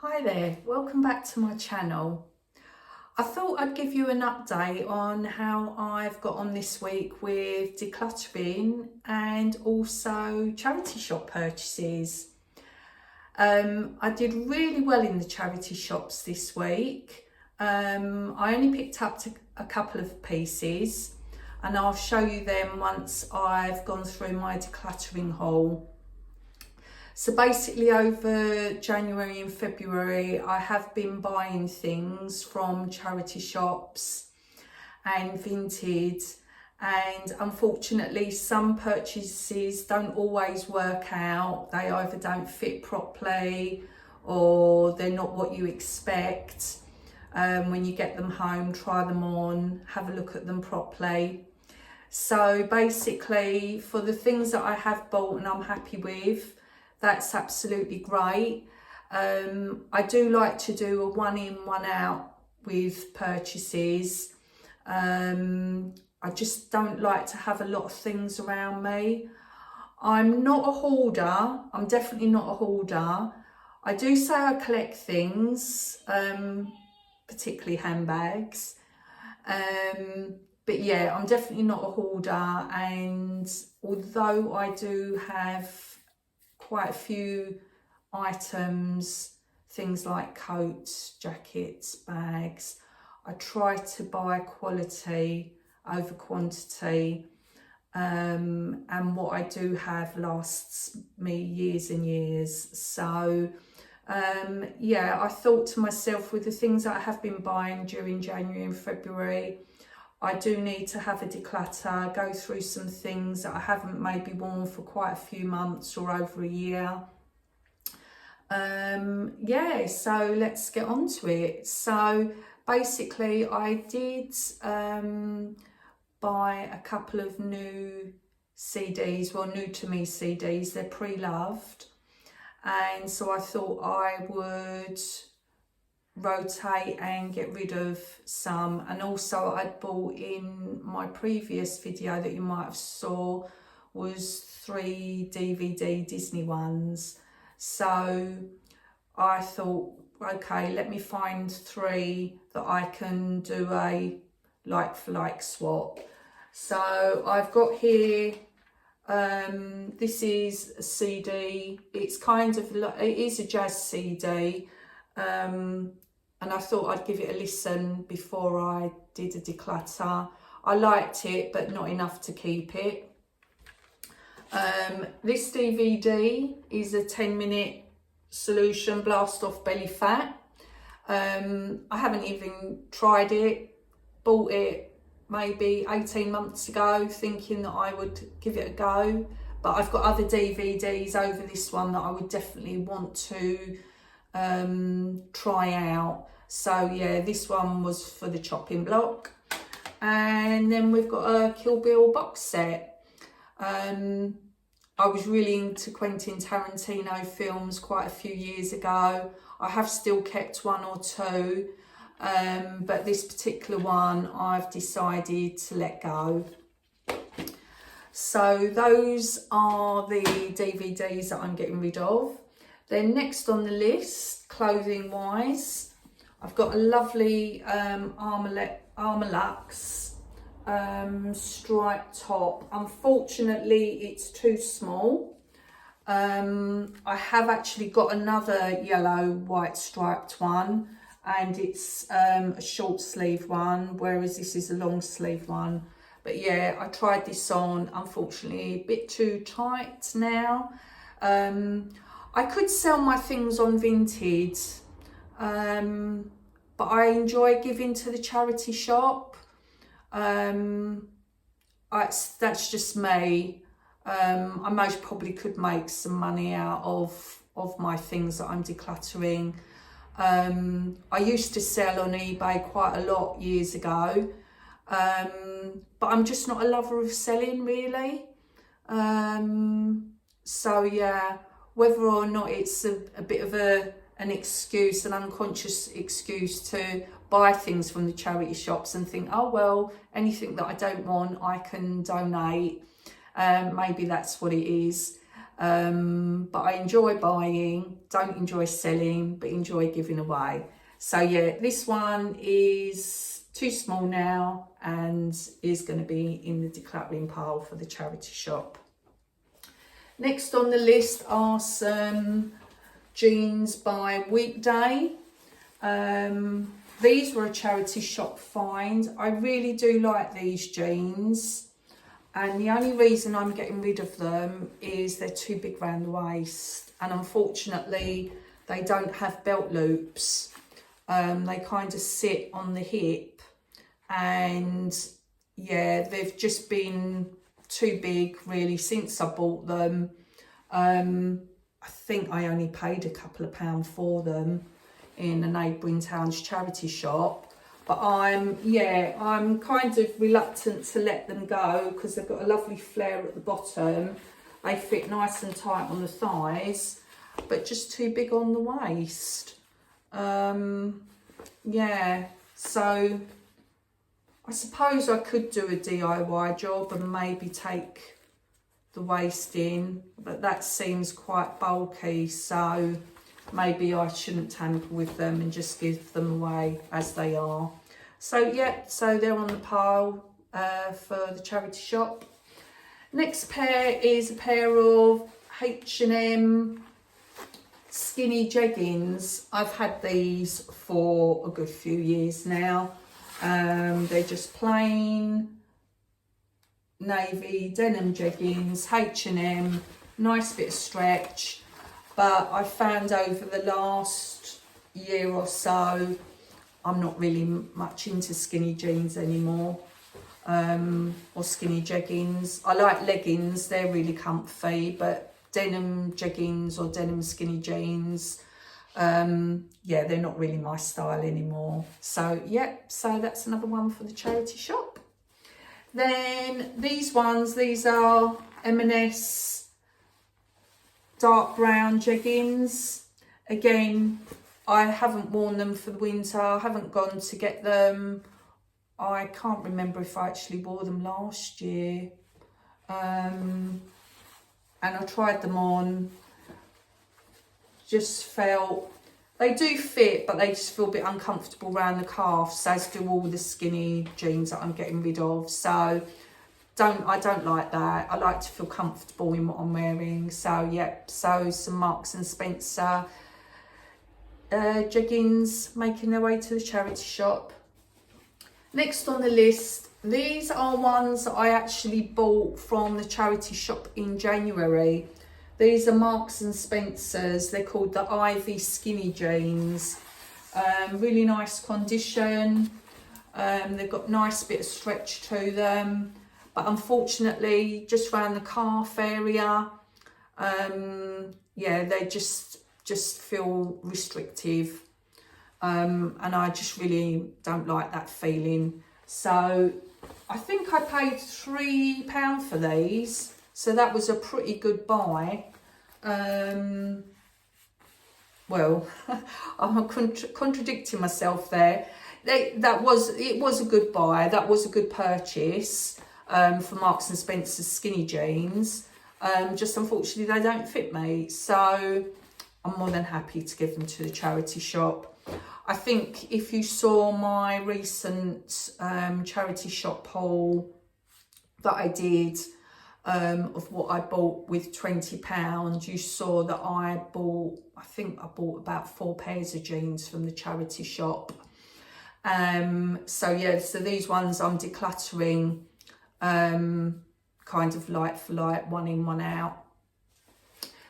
Hi there, welcome back to my channel. I thought I'd give you an update on how I've got on this week with decluttering and also charity shop purchases. I did really well in the charity shops this week. I only picked up a couple of pieces and I'll show you them once I've gone through my decluttering haul. So basically over January and February, I have been buying things from charity shops and Vinted, and unfortunately some purchases don't always work out. They either don't fit properly or they're not what you expect. When you get them home, try them on, have a look at them properly. So basically for the things that I have bought and I'm happy with, that's absolutely great. I do like to do a one in, one out with purchases. I just don't like to have a lot of things around me. I'm not a hoarder. I'm definitely not a hoarder. I do say I collect things, particularly handbags. But yeah, I'm definitely not a hoarder. And although I do have quite a few items, things like coats, jackets, bags, I try to buy quality over quantity, and what I do have lasts me years and years. So yeah, I thought to myself, with the things that I have been buying during January and February, I do need to have a declutter, go through some things that I haven't maybe worn for quite a few months or over a year. Yeah, so let's get on to it. So basically I did buy a couple of new CDs, well, new to me CDs, they're pre-loved. And so I thought I would rotate and get rid of some. And also I'd bought, in my previous video that you might have saw, was 3 DVD Disney ones. So I thought, okay, let me find 3 that I can do a like for like swap. So I've got here, this is a CD. It's kind of like, it is a jazz CD. And I thought I'd give it a listen before I did a declutter. I liked it, but not enough to keep it. This DVD is a 10-minute solution blast off belly fat. I haven't even tried it. Bought it maybe 18 months ago thinking that I would give it a go. But I've got other DVDs over this one that I would definitely want to try out. So yeah, this one was for the chopping block. And then we've got a Kill Bill box set. I was really into Quentin Tarantino films quite a few years ago. I have still kept 1 or 2, but this particular one I've decided to let go. So those are the DVDs that I'm getting rid of. Then next on the list, clothing wise, I've got a lovely Armolux striped top. Unfortunately, it's too small. I have actually got another yellow white striped one, and it's a short sleeve one, whereas this is a long sleeve one. But yeah, I tried this on, unfortunately a bit too tight now. I could sell my things on Vinted, but I enjoy giving to the charity shop. That's just me. I most probably could make some money out of my things that I'm decluttering. I used to sell on eBay quite a lot years ago, but I'm just not a lover of selling really. So yeah, whether or not it's a bit of an excuse, an unconscious excuse to buy things from the charity shops and think, oh well, anything that I don't want I can donate. Maybe that's what it is. But I enjoy buying, don't enjoy selling, but enjoy giving away. So yeah, this one is too small now and is going to be in the decluttering pile for the charity shop. Next on the list are some jeans by Weekday. These were a charity shop find. I really do like these jeans, and the only reason I'm getting rid of them is they're too big around the waist, and unfortunately they don't have belt loops. They kind of sit on the hip, and yeah, they've just been too big really since I bought them. I think I only paid a couple of pounds for them in a neighbouring town's charity shop, but I'm kind of reluctant to let them go because they've got a lovely flare at the bottom. They fit nice and tight on the thighs, but just too big on the waist. Yeah, so I suppose I could do a DIY job and maybe take the waist in, but that seems quite bulky, so maybe I shouldn't tamper with them and just give them away as they are. So yeah, so they're on the pile for the charity shop. Next pair is a pair of H&M skinny jeggings. I've had these for a good few years now. They're just plain navy denim jeggings, H&M, nice bit of stretch. But I found over the last year or so, I'm not really much into skinny jeans anymore, or skinny jeggings. I like leggings, they're really comfy, but denim jeggings or denim skinny jeans, yeah, they're not really my style anymore. So yeah, so that's another one for the charity shop. Then these are M&S dark brown jeggings. Again, I haven't worn them for the winter. I haven't gone to get them. I can't remember if I actually wore them last year. And I tried them on. Just felt, they do fit, but they just feel a bit uncomfortable around the calves, as do all the skinny jeans that I'm getting rid of. So I don't like that. I like to feel comfortable in what I'm wearing. So yep, so some Marks and Spencer jeggings making their way to the charity shop. Next on the list, these are ones that I actually bought from the charity shop in January. These are Marks and Spencer's. They're called the Ivy skinny jeans. Really nice condition. They've got nice bit of stretch to them, but unfortunately just around the calf area, yeah, they just feel restrictive, and I just really don't like that feeling. So I think I paid £3 for these, so that was a pretty good buy. Well, I'm contradicting myself there. It was a good buy. That was a good purchase for Marks and Spencer's skinny jeans. Just unfortunately they don't fit me, so I'm more than happy to give them to the charity shop. I think if you saw my recent charity shop haul that I did of what I bought with £20, you saw that I bought about 4 pairs of jeans from the charity shop. So yeah, so these ones I'm decluttering, kind of like for like, one in, one out.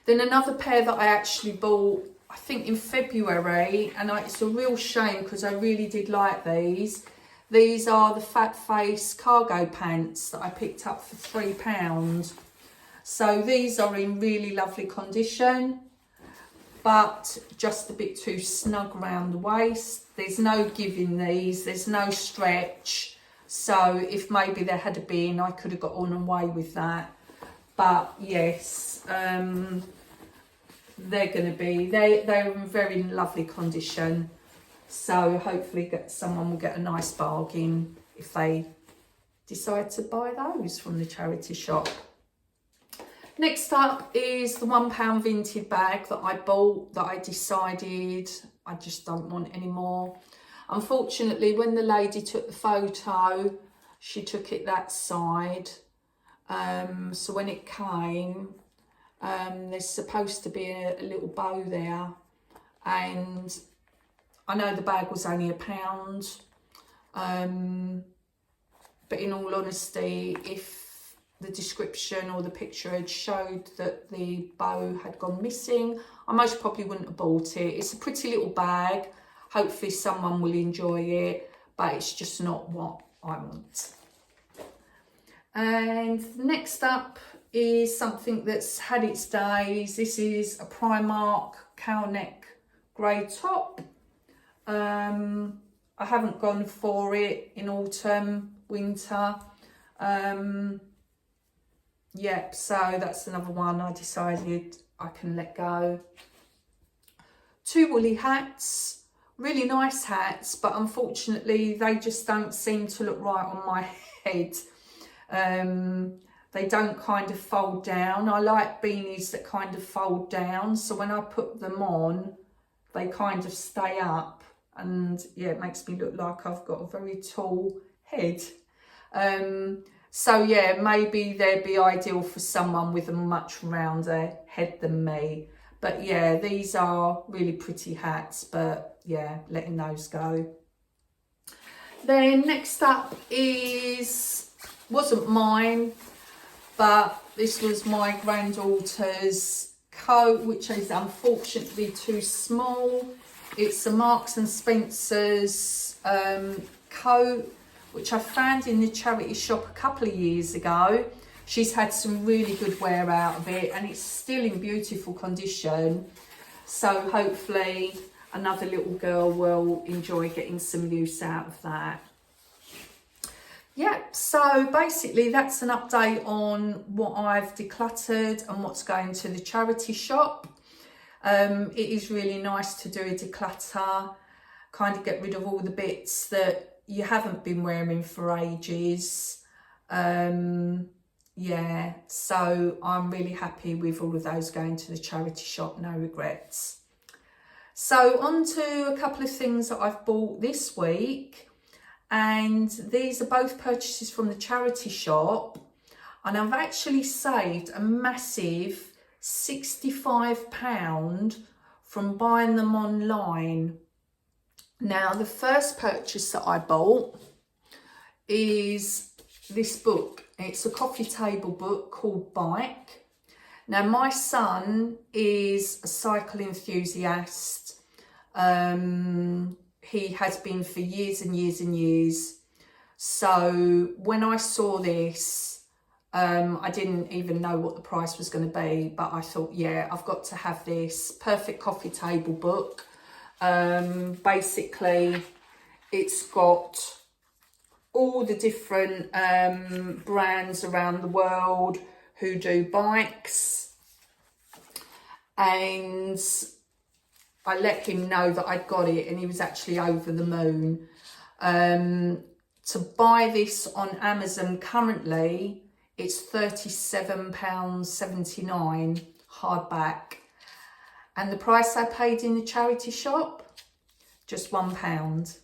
Then another pair that I actually bought, I think in February, and it's a real shame because I really did like these. These are the Fat Face cargo pants that I picked up for £3. So these are in really lovely condition, but just a bit too snug around the waist. There's no give in these, there's no stretch. So if maybe there had been, I could have got on and away with that. But yes, they're in very lovely condition. So hopefully someone will get a nice bargain if they decide to buy those from the charity shop. Next up is the £1 vintage bag that I bought that I decided I just don't want anymore. Unfortunately, when the lady took the photo, she took it that side. So when it came, there's supposed to be a little bow there, and I know the bag was only £1, but in all honesty, if the description or the picture had showed that the bow had gone missing, I most probably wouldn't have bought it. It's a pretty little bag. Hopefully someone will enjoy it, but it's just not what I want. And next up is something that's had its days. This is a Primark cowl neck grey top. I haven't gone for it in autumn, winter. Yep, so that's another one I decided I can let go. 2 woolly hats, really nice hats, but unfortunately they just don't seem to look right on my head. They don't kind of fold down. I like beanies that kind of fold down, so when I put them on, they kind of stay up, and yeah, it makes me look like I've got a very tall head. So yeah, maybe they'd be ideal for someone with a much rounder head than me. But yeah, these are really pretty hats, but yeah, letting those go. Then next up wasn't mine, but this was my granddaughter's coat, which is unfortunately too small. It's a Marks and Spencer's coat, which I found in the charity shop a couple of years ago. She's had some really good wear out of it, and it's still in beautiful condition. So hopefully another little girl will enjoy getting some use out of that. Yeah, so basically that's an update on what I've decluttered and what's going to the charity shop. It is really nice to do a declutter, kind of get rid of all the bits that you haven't been wearing for ages. Yeah, so I'm really happy with all of those going to the charity shop, no regrets. So on to a couple of things that I've bought this week, and these are both purchases from the charity shop, and I've actually saved a massive £65 from buying them online. Now, the first purchase that I bought is this book. It's a coffee table book called Bike. Now, my son is a cycle enthusiast. He has been for years and years and years. So when I saw this, I didn't even know what the price was going to be, but I thought, yeah, I've got to have this perfect coffee table book. Basically, it's got all the different brands around the world who do bikes, and I let him know that I'd got it, and he was actually over the moon. To buy this on Amazon currently, it's £37.79 hardback. And the price I paid in the charity shop, just £1.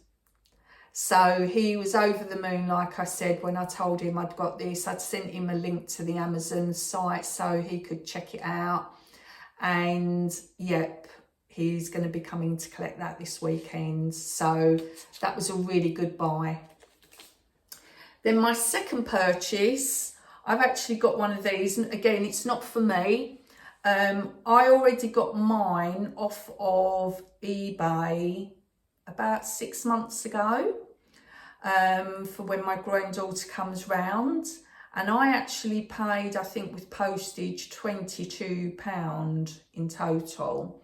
So he was over the moon, like I said, when I told him I'd got this. I'd sent him a link to the Amazon site so he could check it out. And yep, he's going to be coming to collect that this weekend. So that was a really good buy. Then my second purchase, I've actually got one of these. And again, it's not for me. I already got mine off of eBay about 6 months ago, for when my granddaughter comes round, and I actually paid, I think with postage, £22 in total.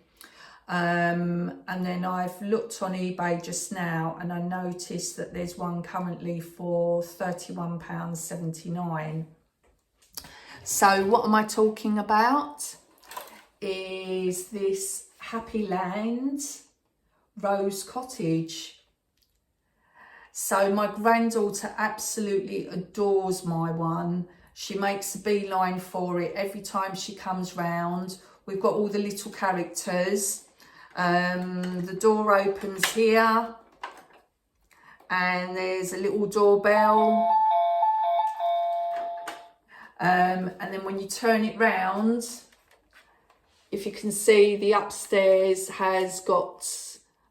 And then I've looked on eBay just now, and I noticed that there's one currently for £31.79. So what am I talking about? Is this Happy Land Rose Cottage. So my granddaughter absolutely adores my one. She makes a beeline for it every time she comes round. We've got all the little characters. The door opens here and there's a little doorbell. And then when you turn it round, if you can see, the upstairs has got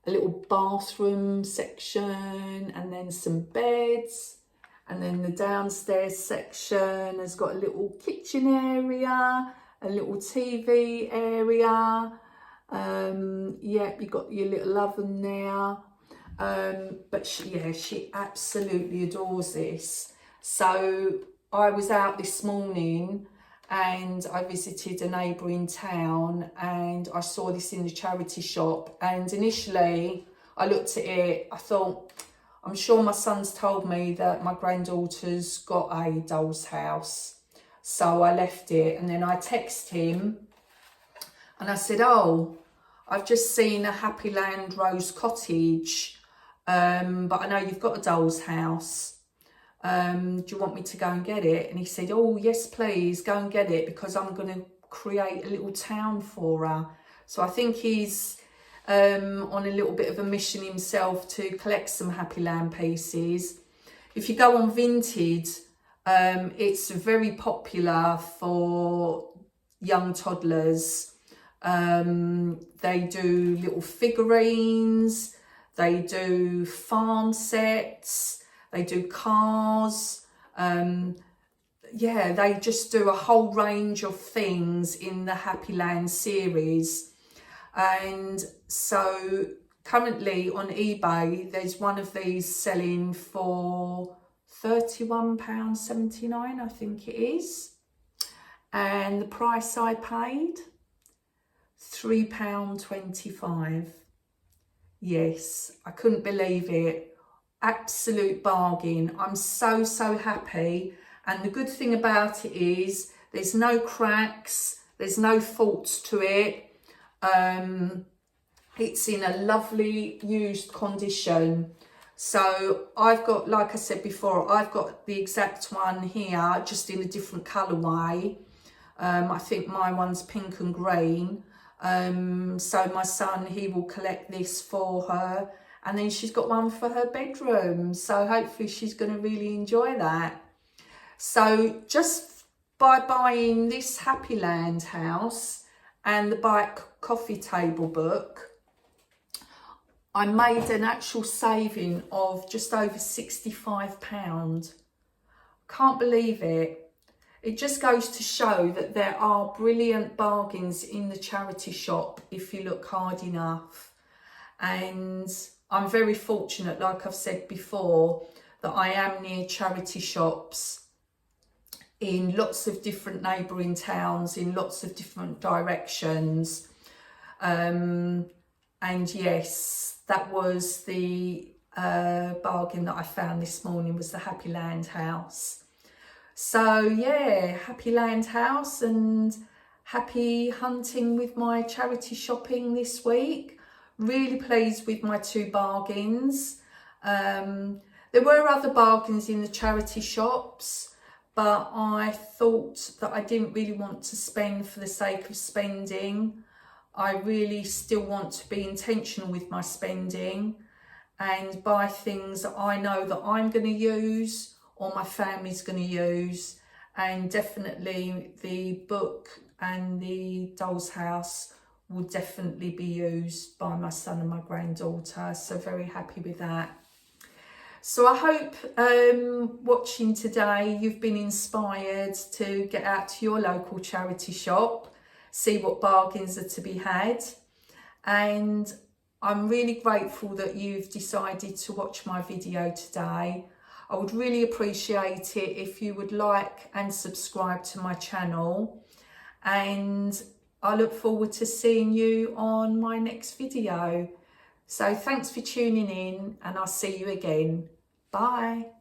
a little bathroom section and then some beds. And then the downstairs section has got a little kitchen area, a little TV area. Yep, you've got your little oven there. But she absolutely adores this. So I was out this morning and I visited a neighbouring town and I saw this in the charity shop, and initially I looked at it, I thought, I'm sure my son's told me that my granddaughter's got a doll's house. So I left it, and then I texted him and I said, oh, I've just seen a Happy Land Rose Cottage, but I know you've got a doll's house. Do you want me to go and get it? And he said, oh, yes, please, go and get it, because I'm going to create a little town for her. So I think he's on a little bit of a mission himself to collect some Happy Land pieces. If you go on Vinted, it's very popular for young toddlers. They do little figurines, they do farm sets, they do cars. They just do a whole range of things in the Happy Land series. And so currently on eBay, there's one of these selling for £31.79, I think it is. And the price I paid, £3.25. Yes, I couldn't believe it. Absolute bargain. I'm so happy. And the good thing about it is there's no cracks, there's no faults to it. It's in a lovely used condition. So I've got, like I said before, I've got the exact one here, just in a different colourway. I think my one's pink and green. So my son, he will collect this for her, and then she's got one for her bedroom. So hopefully she's going to really enjoy that. So just by buying this Happy Land house and the Bike Coffee Table book, I made an actual saving of just over £65. Can't believe it. It just goes to show that there are brilliant bargains in the charity shop if you look hard enough. And I'm very fortunate, like I've said before, that I am near charity shops in lots of different neighbouring towns, in lots of different directions. And yes, that was the bargain that I found this morning, was the Happy Land house. So yeah, Happy Land house, and happy hunting with my charity shopping this week. Really pleased with my 2 bargains. There were other bargains in the charity shops, but I thought that I didn't really want to spend for the sake of spending. I really still want to be intentional with my spending and buy things that I know that I'm going to use or my family's going to use. And definitely the book and the doll's house will definitely be used by my son and my granddaughter. So very happy with that. So I hope watching today you've been inspired to get out to your local charity shop, see what bargains are to be had. And I'm really grateful that you've decided to watch my video today. I would really appreciate it if you would like and subscribe to my channel. And I look forward to seeing you on my next video. So thanks for tuning in, and I'll see you again. Bye.